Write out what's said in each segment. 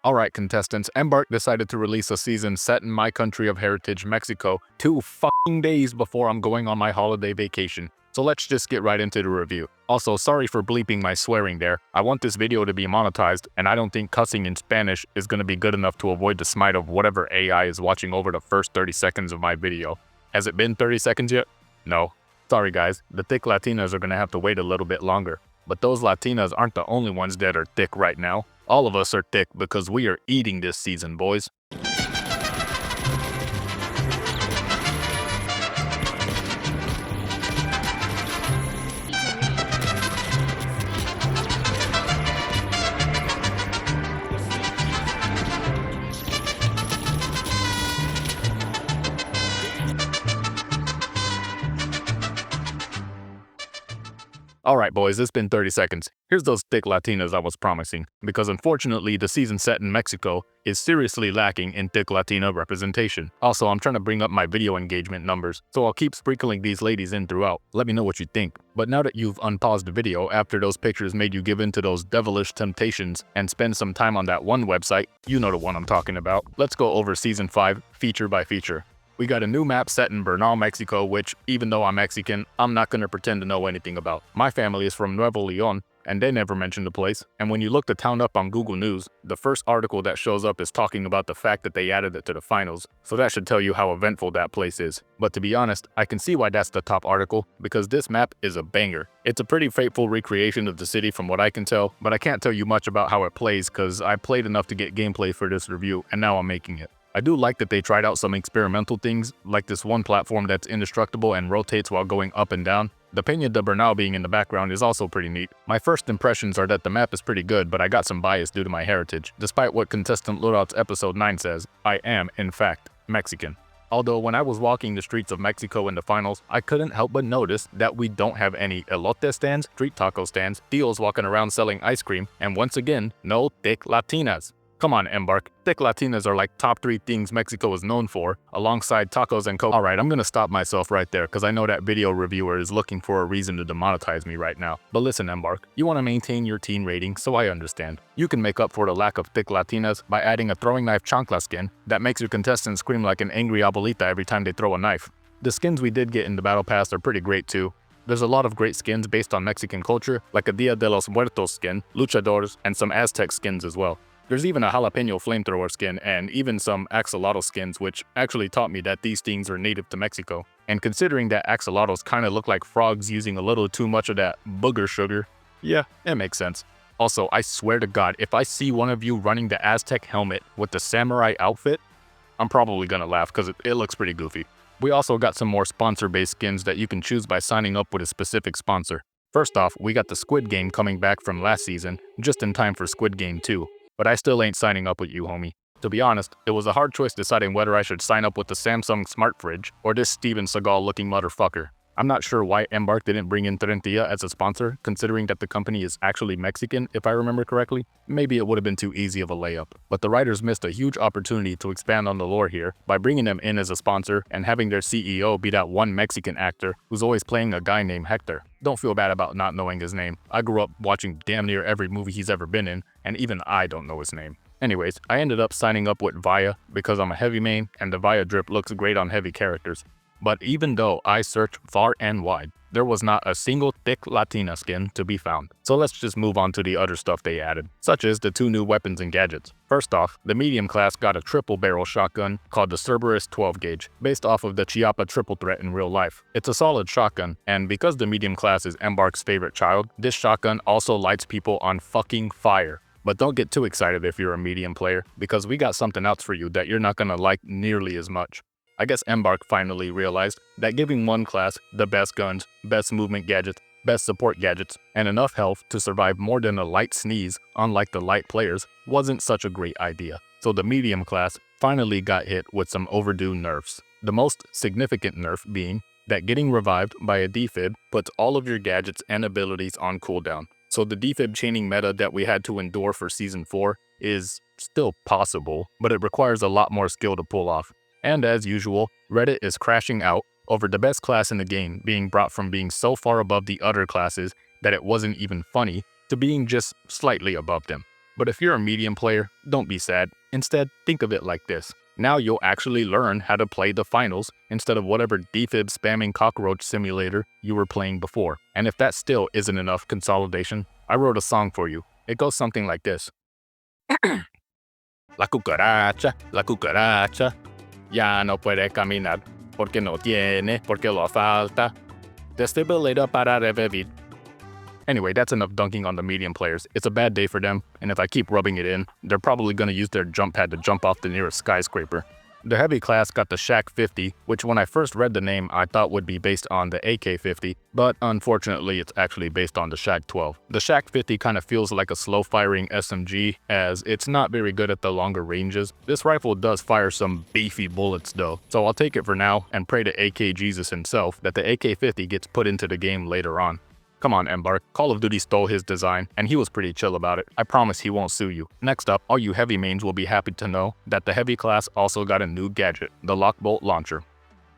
Alright contestants, Embark decided to release a season set in my country of heritage, Mexico, 2 fucking days before I'm going on my holiday vacation. So let's just get right into the review. Also, sorry for bleeping my swearing there. I want this video to be monetized, and I don't think cussing in Spanish is gonna be good enough to avoid the smite of whatever AI is watching over the first 30 seconds of my video. Has it been 30 seconds yet? No. Sorry guys, the thick Latinas are gonna have to wait a little bit longer. But those Latinas aren't the only ones that are thick right now. All of us are thick because we are eating this season, boys. Alright boys, it's been 30 seconds. Here's those thick Latinas I was promising, because unfortunately the season set in Mexico is seriously lacking in thick Latina representation. Also, I'm trying to bring up my video engagement numbers, so I'll keep sprinkling these ladies in throughout. Let me know what you think. But now that you've unpaused the video after those pictures made you give in to those devilish temptations and spend some time on that one website, you know the one I'm talking about. Let's go over season 5 feature by feature. We got a new map set in Bernal, Mexico, which, even though I'm Mexican, I'm not gonna pretend to know anything about. My family is from Nuevo Leon, and they never mentioned the place. And when you look the town up on Google News, the first article that shows up is talking about the fact that they added it to the finals, so that should tell you how eventful that place is. But to be honest, I can see why that's the top article, because this map is a banger. It's a pretty faithful recreation of the city from what I can tell, but I can't tell you much about how it plays cause I played enough to get gameplay for this review, and now I'm making it. I do like that they tried out some experimental things, like this one platform that's indestructible and rotates while going up and down. The Peña de Bernal being in the background is also pretty neat. My first impressions are that the map is pretty good, but I got some bias due to my heritage. Despite what contestant Loadout's episode 9 says, I am, in fact, Mexican. Although when I was walking the streets of Mexico in the finals, I couldn't help but notice that we don't have any elote stands, street taco stands, tios walking around selling ice cream, and once again, no thick Latinas. Come on, Embark. Thick Latinas are like top 3 things Mexico is known for, alongside tacos and coke. Alright, I'm gonna stop myself right there because I know that video reviewer is looking for a reason to demonetize me right now. But listen, Embark, you want to maintain your teen rating, so I understand. You can make up for the lack of thick Latinas by adding a throwing knife chancla skin that makes your contestants scream like an angry abuelita every time they throw a knife. The skins we did get in the Battle Pass are pretty great too. There's a lot of great skins based on Mexican culture, like a Dia de los Muertos skin, luchadores, and some Aztec skins as well. There's even a jalapeno flamethrower skin and even some axolotl skins, which actually taught me that these things are native to Mexico. And considering that axolotls kinda look like frogs using a little too much of that booger sugar, yeah, it makes sense. Also, I swear to God, if I see one of you running the Aztec helmet with the samurai outfit, I'm probably gonna laugh because it looks pretty goofy. We also got some more sponsor-based skins that you can choose by signing up with a specific sponsor. First off, we got the Squid Game coming back from last season, just in time for Squid Game 2. But I still ain't signing up with you, homie. To be honest, it was a hard choice deciding whether I should sign up with the Samsung Smart Fridge or this Steven Seagal looking motherfucker. I'm not sure why Embark didn't bring in Torrentilla as a sponsor, considering that the company is actually Mexican, if I remember correctly. Maybe it would have been too easy of a layup. But the writers missed a huge opportunity to expand on the lore here by bringing them in as a sponsor and having their CEO be that one Mexican actor who's always playing a guy named Hector. Don't feel bad about not knowing his name. I grew up watching damn near every movie he's ever been in, and even I don't know his name. Anyways, I ended up signing up with Via because I'm a heavy main and the Via drip looks great on heavy characters. But even though I searched far and wide, there was not a single thick Latina skin to be found. So let's just move on to the other stuff they added, such as the 2 new weapons and gadgets. First off, the medium class got a triple barrel shotgun called the Cerberus 12 gauge, based off of the Chiapa triple threat in real life. It's a solid shotgun, and because the medium class is Embark's favorite child, this shotgun also lights people on fucking fire. But don't get too excited if you're a medium player, because we got something else for you that you're not gonna like nearly as much. I guess Embark finally realized that giving one class the best guns, best movement gadgets, best support gadgets, and enough health to survive more than a light sneeze, unlike the light players, wasn't such a great idea. So the medium class finally got hit with some overdue nerfs. The most significant nerf being that getting revived by a defib puts all of your gadgets and abilities on cooldown. So the defib chaining meta that we had to endure for Season 4 is still possible, but it requires a lot more skill to pull off. And as usual, Reddit is crashing out over the best class in the game being brought from being so far above the other classes that it wasn't even funny to being just slightly above them. But if you're a medium player, don't be sad. Instead, think of it like this. Now you'll actually learn how to play the finals instead of whatever defib spamming cockroach simulator you were playing before. And if that still isn't enough consolidation, I wrote a song for you. It goes something like this. La cucaracha, ya no puede caminar, porque no tiene, porque lo falta. Desfibrillator para revivir. Anyway, that's enough dunking on the medium players. It's a bad day for them, and if I keep rubbing it in, they're probably gonna use their jump pad to jump off the nearest skyscraper. The heavy class got the Shaq 50, which when I first read the name I thought would be based on the AK-50, but unfortunately it's actually based on the Shaq 12. The Shaq 50 kind of feels like a slow-firing SMG, as it's not very good at the longer ranges. This rifle does fire some beefy bullets though, so I'll take it for now and pray to AK Jesus himself that the AK-50 gets put into the game later on. Come on, Embark. Call of Duty stole his design, and he was pretty chill about it. I promise he won't sue you. Next up, all you heavy mains will be happy to know that the heavy class also got a new gadget, the Lockbolt Launcher.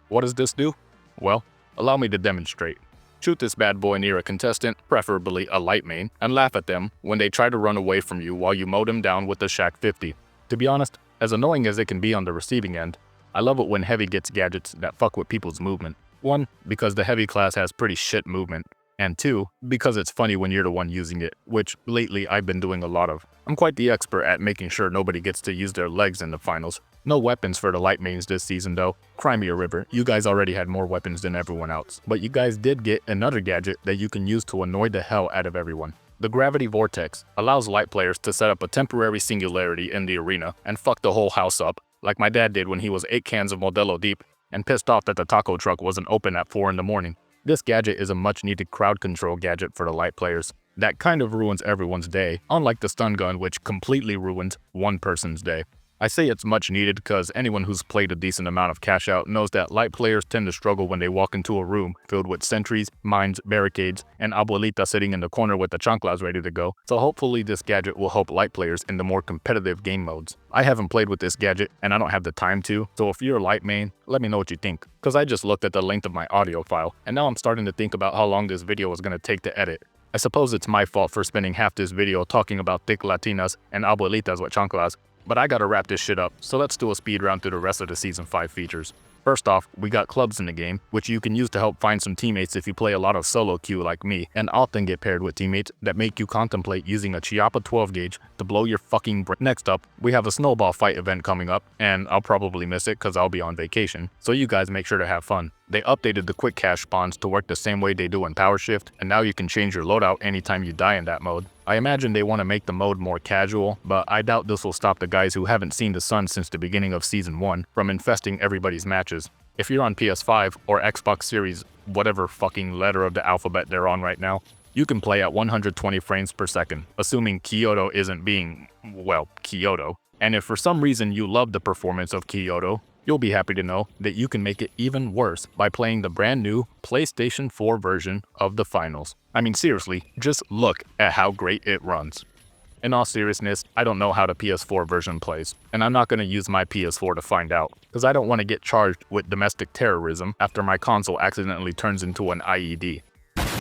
What does this do? Well, allow me to demonstrate. Shoot this bad boy near a contestant, preferably a light main, and laugh at them when they try to run away from you while you mow them down with the Shaq 50. To be honest, as annoying as it can be on the receiving end, I love it when heavy gets gadgets that fuck with people's movement. 1, because the heavy class has pretty shit movement. And 2, because it's funny when you're the one using it, which lately I've been doing a lot of. I'm quite the expert at making sure nobody gets to use their legs in the finals. No weapons for the light mains this season though. Crimea River, you guys already had more weapons than everyone else. But you guys did get another gadget that you can use to annoy the hell out of everyone. The Gravity Vortex allows light players to set up a temporary singularity in the arena and fuck the whole house up, like my dad did when he was 8 cans of Modelo deep and pissed off that the taco truck wasn't open at 4 in the morning. This gadget is a much needed crowd control gadget for the light players. That kind of ruins everyone's day, unlike the stun gun which completely ruins one person's day. I say it's much needed because anyone who's played a decent amount of cash out knows that light players tend to struggle when they walk into a room filled with sentries, mines, barricades, and Abuelita sitting in the corner with the chanclas ready to go. So hopefully this gadget will help light players in the more competitive game modes. I haven't played with this gadget and I don't have the time to, so if you're a light main, let me know what you think. Cause I just looked at the length of my audio file and now I'm starting to think about how long this video is gonna take to edit. I suppose it's my fault for spending half this video talking about thick Latinas and Abuelitas with chanclas, but I gotta wrap this shit up, so let's do a speed round through the rest of the Season 5 features. First off, we got clubs in the game, which you can use to help find some teammates if you play a lot of solo queue like me, and often get paired with teammates that make you contemplate using a Chiappa 12 gauge to blow your fucking brain. Next up, we have a snowball fight event coming up, and I'll probably miss it cause I'll be on vacation, so you guys make sure to have fun. They updated the quick cash spawns to work the same way they do in Power Shift, and now you can change your loadout anytime you die in that mode. I imagine they want to make the mode more casual, but I doubt this will stop the guys who haven't seen the sun since the beginning of Season 1 from infesting everybody's matches. If you're on PS5 or Xbox Series, whatever fucking letter of the alphabet they're on right now, you can play at 120 frames per second, assuming Kyoto isn't being, well, Kyoto. And if for some reason you love the performance of Kyoto, you'll be happy to know that you can make it even worse by playing the brand new PlayStation 4 version of the finals. I mean seriously, just look at how great it runs. In all seriousness, I don't know how the PS4 version plays, and I'm not going to use my PS4 to find out, because I don't want to get charged with domestic terrorism after my console accidentally turns into an IED.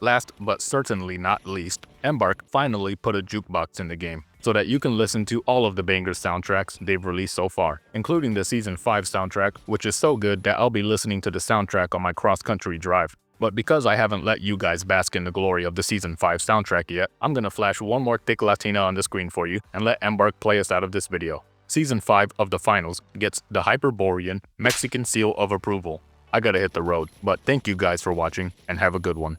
Last but certainly not least, Embark finally put a jukebox in the game, so that you can listen to all of the banger soundtracks they've released so far, including the Season 5 soundtrack, which is so good that I'll be listening to the soundtrack on my cross-country drive. But because I haven't let you guys bask in the glory of the Season 5 soundtrack yet, I'm gonna flash one more thick Latina on the screen for you and let Embark play us out of this video. Season 5 of the finals gets the Hyperborean Mexican seal of approval. I gotta hit the road, but thank you guys for watching and have a good one.